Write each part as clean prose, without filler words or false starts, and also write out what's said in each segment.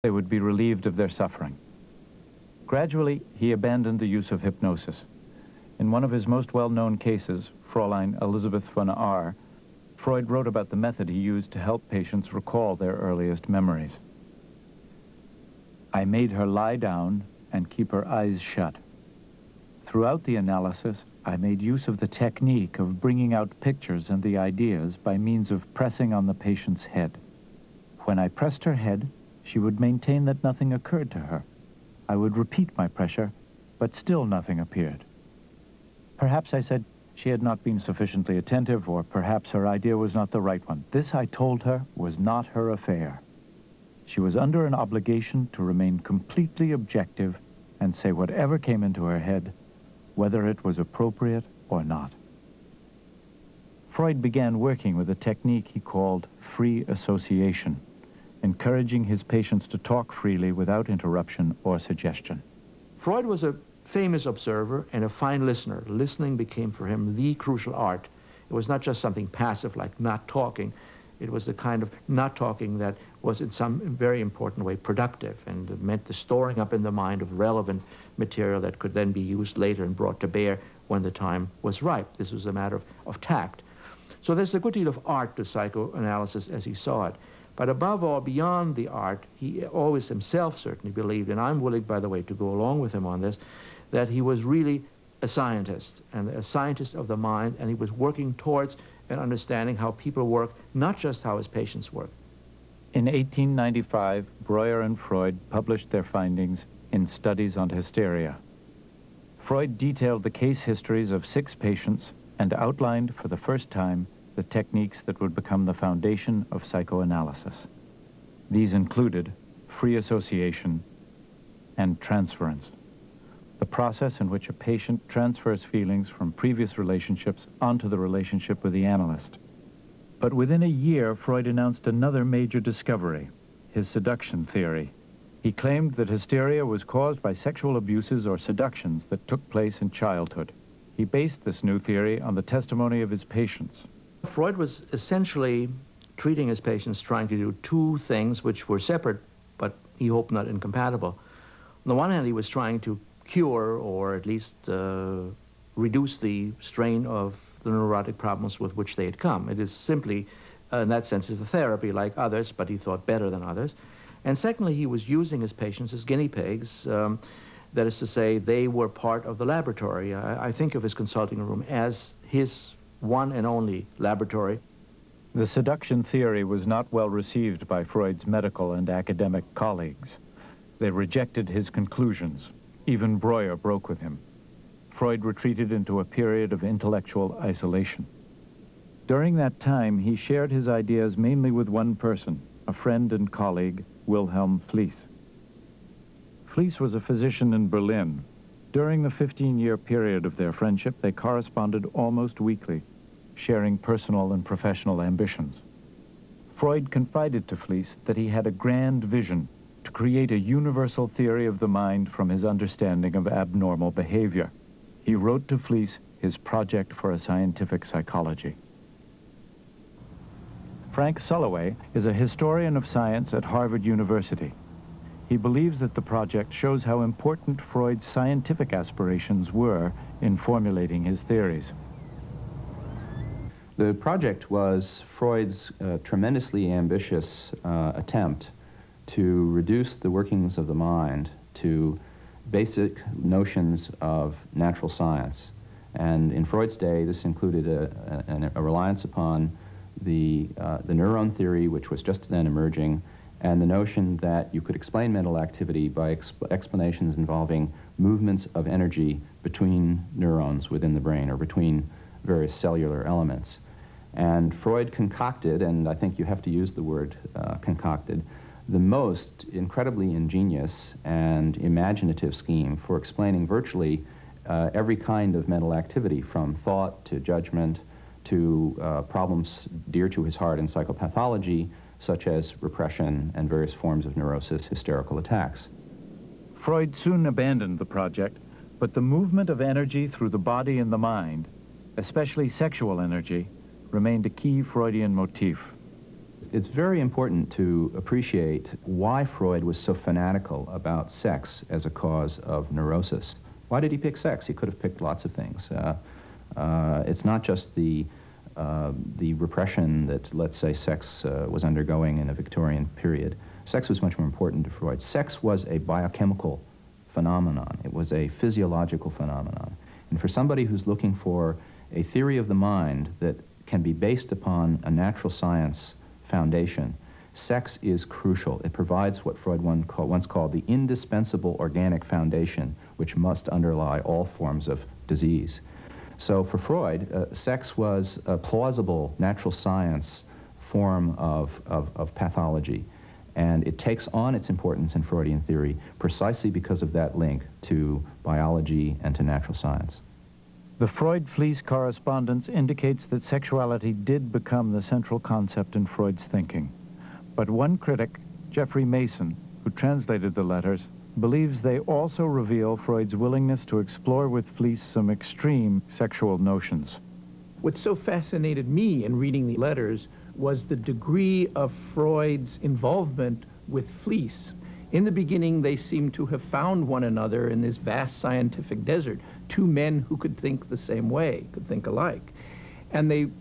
they would be relieved of their suffering. Gradually, he abandoned the use of hypnosis. In one of his most well-known cases, Fräulein Elisabeth von R., Freud wrote about the method he used to help patients recall their earliest memories. I made her lie down and keep her eyes shut. Throughout the analysis, I made use of the technique of bringing out pictures and the ideas by means of pressing on the patient's head. When I pressed her head, she would maintain that nothing occurred to her. I would repeat my pressure, but still nothing appeared. Perhaps I said she had not been sufficiently attentive, or perhaps her idea was not the right one. This, I told her, was not her affair. She was under an obligation to remain completely objective and say whatever came into her head, whether it was appropriate or not. Freud began working with a technique he called free association, encouraging his patients to talk freely without interruption or suggestion. Freud was a famous observer and a fine listener. Listening became for him the crucial art. It was not just something passive like not talking. It was the kind of not talking that was in some very important way productive, and it meant the storing up in the mind of relevant material that could then be used later and brought to bear when the time was ripe. This was a matter of tact. So there's a good deal of art to psychoanalysis as he saw it. But above all, beyond the art, he always himself certainly believed, and I'm willing, by the way, to go along with him on this, that he was really a scientist, and a scientist of the mind, and he was working towards an understanding how people work, not just how his patients work. In 1895, Breuer and Freud published their findings in Studies on Hysteria. Freud detailed the case histories of 6 patients and outlined for the first time the techniques that would become the foundation of psychoanalysis. These included free association and transference, the process in which a patient transfers feelings from previous relationships onto the relationship with the analyst. But within a year, Freud announced another major discovery, his seduction theory. He claimed that hysteria was caused by sexual abuses or seductions that took place in childhood. He based this new theory on the testimony of his patients. Freud was essentially treating his patients, trying to do 2 things which were separate, but he hoped not incompatible. On the one hand, he was trying to cure, or at least reduce the strain of the neurotic problems with which they had come. It is simply, in that sense, is a therapy like others, but he thought better than others. And secondly, he was using his patients as guinea pigs. That is to say, they were part of the laboratory. I think of his consulting room as his one and only laboratory. The seduction theory was not well received by Freud's medical and academic colleagues. They rejected his conclusions. Even Breuer broke with him. Freud retreated into a period of intellectual isolation. During that time, he shared his ideas mainly with one person, a friend and colleague, Wilhelm Fliess. Fliess was a physician in Berlin. During the 15-year period of their friendship, they corresponded almost weekly, sharing personal and professional ambitions. Freud confided to Fliess that he had a grand vision to create a universal theory of the mind from his understanding of abnormal behavior. He wrote to Fliess his project for a scientific psychology. Frank Sulloway is a historian of science at Harvard University. He believes that the project shows how important Freud's scientific aspirations were in formulating his theories. The project was Freud's tremendously ambitious attempt to reduce the workings of the mind to basic notions of natural science. And in Freud's day, this included a reliance upon the neuron theory, which was just then emerging, and the notion that you could explain mental activity by explanations involving movements of energy between neurons within the brain or between various cellular elements. And Freud concocted, and I think you have to use the word concocted, the most incredibly ingenious and imaginative scheme for explaining virtually every kind of mental activity, from thought to judgment to problems dear to his heart in psychopathology, such as repression and various forms of neurosis, hysterical attacks. Freud soon abandoned the project, but the movement of energy through the body and the mind, especially sexual energy, remained a key Freudian motif. It's very important to appreciate why Freud was so fanatical about sex as a cause of neurosis. Why did he pick sex? He could have picked lots of things. It's not just the repression that, let's say, sex was undergoing in a Victorian period. Sex was much more important to Freud. Sex was a biochemical phenomenon. It was a physiological phenomenon. And for somebody who's looking for a theory of the mind that can be based upon a natural science foundation, sex is crucial. It provides what Freud once called the indispensable organic foundation which must underlie all forms of disease. So for Freud, sex was a plausible natural science form of pathology. And it takes on its importance in Freudian theory precisely because of that link to biology and to natural science. The Freud-Fliess correspondence indicates that sexuality did become the central concept in Freud's thinking. But one critic, Jeffrey Mason, who translated the letters, believes they also reveal Freud's willingness to explore with Fliess some extreme sexual notions. What so fascinated me in reading the letters was the degree of Freud's involvement with Fliess. In the beginning, they seemed to have found one another in this vast scientific desert, two men who could think the same way, could think alike. And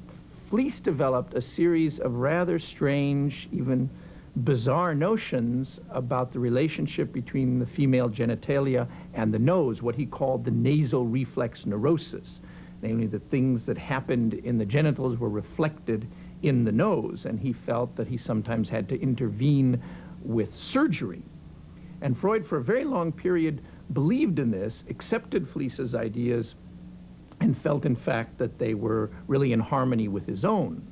Fliess developed a series of rather strange, even bizarre notions about the relationship between the female genitalia and the nose, what he called the nasal reflex neurosis, namely that things that happened in the genitals were reflected in the nose, and he felt that he sometimes had to intervene with surgery. And Freud, for a very long period, believed in this, accepted Fliess's ideas, and felt, in fact, that they were really in harmony with his own.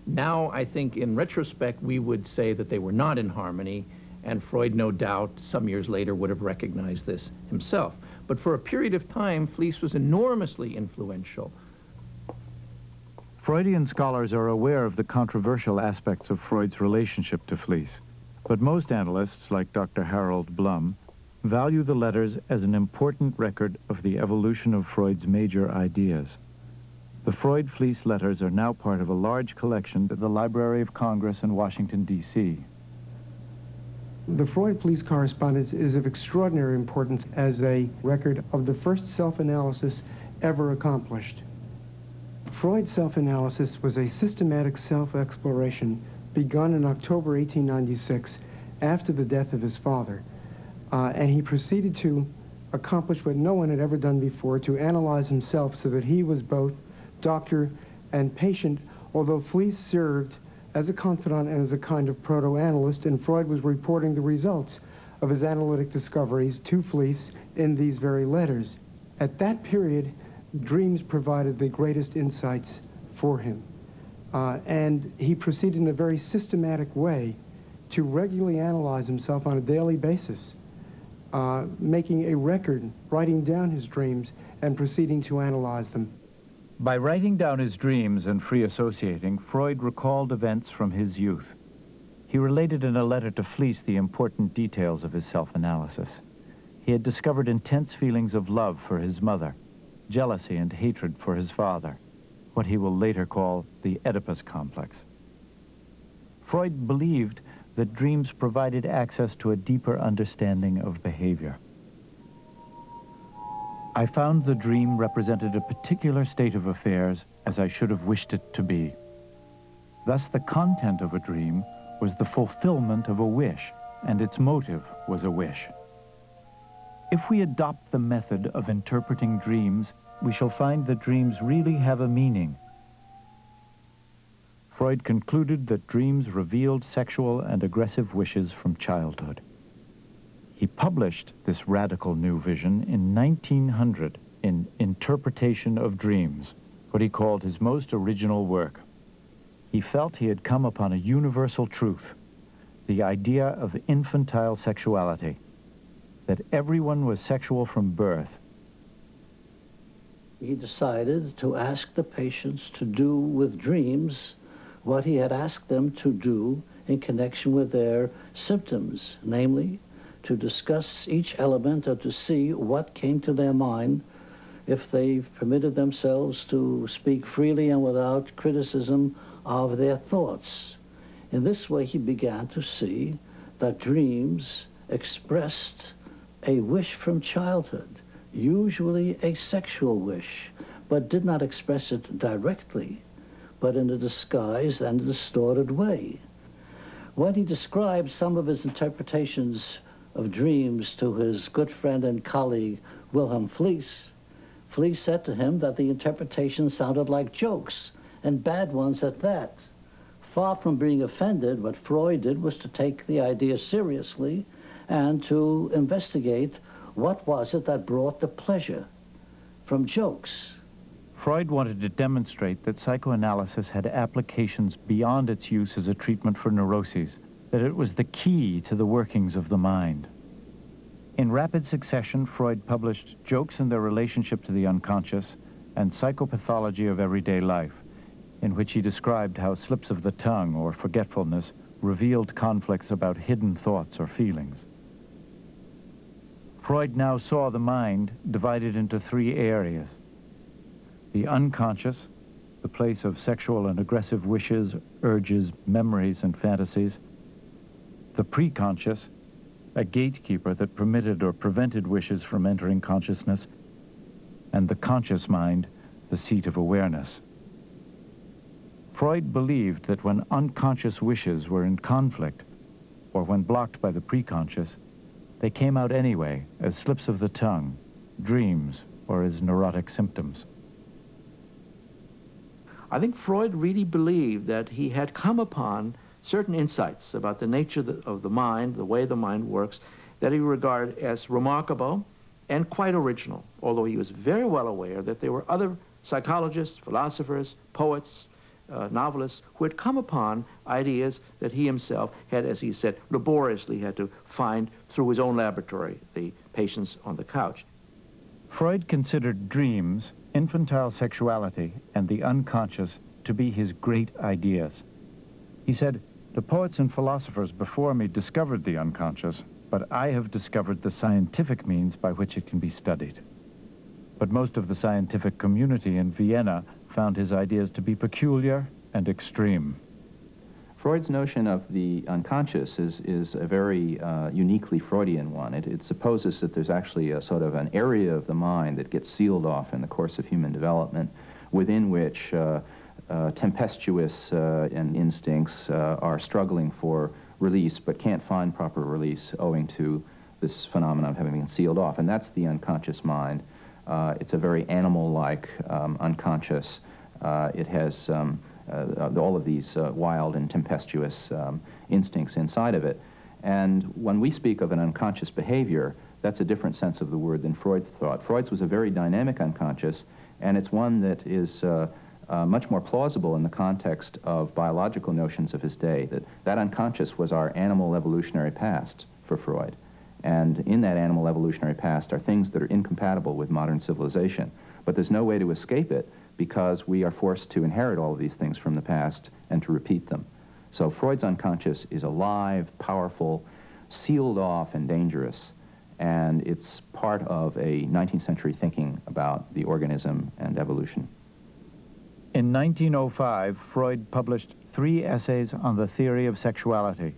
Now, I think, in retrospect, we would say that they were not in harmony, and Freud, no doubt, some years later, would have recognized this himself. But for a period of time, Fliess was enormously influential. Freudian scholars are aware of the controversial aspects of Freud's relationship to Fliess, but most analysts, like Dr. Harold Blum, value the letters as an important record of the evolution of Freud's major ideas. The Freud-Fliess letters are now part of a large collection at the Library of Congress in Washington, D.C. The Freud-Fliess correspondence is of extraordinary importance as a record of the first self-analysis ever accomplished. Freud's self-analysis was a systematic self-exploration begun in October 1896 after the death of his father. And he proceeded to accomplish what no one had ever done before, to analyze himself so that he was both doctor and patient, although Fliess served as a confidant and as a kind of proto-analyst, and Freud was reporting the results of his analytic discoveries to Fliess in these very letters. At that period, dreams provided the greatest insights for him. And he proceeded in a very systematic way to regularly analyze himself on a daily basis, making a record, writing down his dreams, and proceeding to analyze them. By writing down his dreams and free associating, Freud recalled events from his youth. He related in a letter to Fliess the important details of his self-analysis. He had discovered intense feelings of love for his mother, jealousy and hatred for his father, what he will later call the Oedipus complex. Freud believed that dreams provided access to a deeper understanding of behavior. I found the dream represented a particular state of affairs as I should have wished it to be. Thus, the content of a dream was the fulfillment of a wish, and its motive was a wish. If we adopt the method of interpreting dreams, we shall find that dreams really have a meaning. Freud concluded that dreams revealed sexual and aggressive wishes from childhood. He published this radical new vision in 1900 in Interpretation of Dreams, what he called his most original work. He felt he had come upon a universal truth, the idea of infantile sexuality, that everyone was sexual from birth. He decided to ask the patients to do with dreams what he had asked them to do in connection with their symptoms, namely, to discuss each element or to see what came to their mind if they permitted themselves to speak freely and without criticism of their thoughts. In this way, he began to see that dreams expressed a wish from childhood, usually a sexual wish, but did not express it directly, but in a disguised and distorted way. When he described some of his interpretations of dreams to his good friend and colleague, Wilhelm Fliess, Fliess said to him that the interpretation sounded like jokes, and bad ones at that. Far from being offended, what Freud did was to take the idea seriously and to investigate what was it that brought the pleasure from jokes. Freud wanted to demonstrate that psychoanalysis had applications beyond its use as a treatment for neuroses, that it was the key to the workings of the mind. In rapid succession, Freud published Jokes and Their Relationship to the Unconscious and Psychopathology of Everyday Life, in which he described how slips of the tongue or forgetfulness revealed conflicts about hidden thoughts or feelings. Freud now saw the mind divided into three areas: the unconscious, the place of sexual and aggressive wishes, urges, memories, and fantasies; the preconscious, a gatekeeper that permitted or prevented wishes from entering consciousness; and the conscious mind, the seat of awareness. Freud believed that when unconscious wishes were in conflict, or when blocked by the preconscious, they came out anyway as slips of the tongue, dreams, or as neurotic symptoms. I think Freud really believed that he had come upon certain insights about the nature of the mind, the way the mind works, that he regarded as remarkable and quite original, although he was very well aware that there were other psychologists, philosophers, poets, novelists who had come upon ideas that he himself had, as he said, laboriously had to find through his own laboratory, the patients on the couch. Freud considered dreams, infantile sexuality, and the unconscious to be his great ideas. He said, "The poets and philosophers before me discovered the unconscious, but I have discovered the scientific means by which it can be studied." But most of the scientific community in Vienna found his ideas to be peculiar and extreme. Freud's notion of the unconscious is a very uniquely Freudian one. It supposes that there's actually a sort of an area of the mind that gets sealed off in the course of human development, within which tempestuous instincts are struggling for release but can't find proper release owing to this phenomenon of having been sealed off. And that's the unconscious mind. It's a very animal-like unconscious. It has all of these wild and tempestuous instincts inside of it. And when we speak of an unconscious behavior, that's a different sense of the word than Freud thought. Freud's was a very dynamic unconscious, and it's one that is much more plausible in the context of biological notions of his day, that unconscious was our animal evolutionary past for Freud. And in that animal evolutionary past are things that are incompatible with modern civilization. But there's no way to escape it because we are forced to inherit all of these things from the past and to repeat them. So Freud's unconscious is alive, powerful, sealed off, and dangerous. And it's part of a 19th century thinking about the organism and evolution. In 1905, Freud published 3 essays on the theory of sexuality,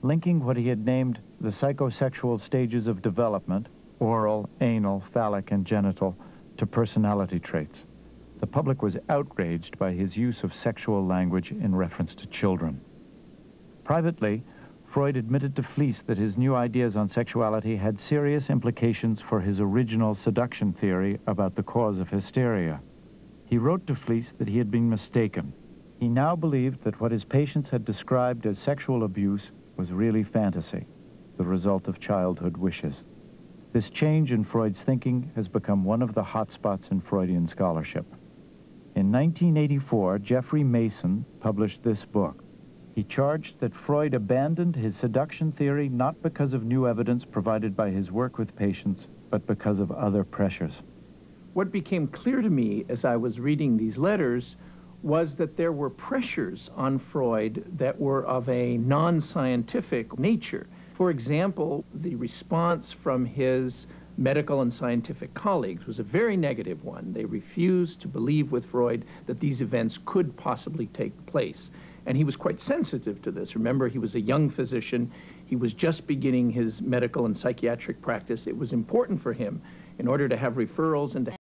linking what he had named the psychosexual stages of development, oral, anal, phallic, and genital, to personality traits. The public was outraged by his use of sexual language in reference to children. Privately, Freud admitted to Fliess that his new ideas on sexuality had serious implications for his original seduction theory about the cause of hysteria. He wrote to Fliess that he had been mistaken. He now believed that what his patients had described as sexual abuse was really fantasy, the result of childhood wishes. This change in Freud's thinking has become one of the hotspots in Freudian scholarship. In 1984, Jeffrey Mason published this book. He charged that Freud abandoned his seduction theory not because of new evidence provided by his work with patients, but because of other pressures. What became clear to me as I was reading these letters was that there were pressures on Freud that were of a non-scientific nature. For example, the response from his medical and scientific colleagues was a very negative one. They refused to believe with Freud that these events could possibly take place. And he was quite sensitive to this. Remember, he was a young physician. He was just beginning his medical and psychiatric practice. It was important for him, in order to have referrals and to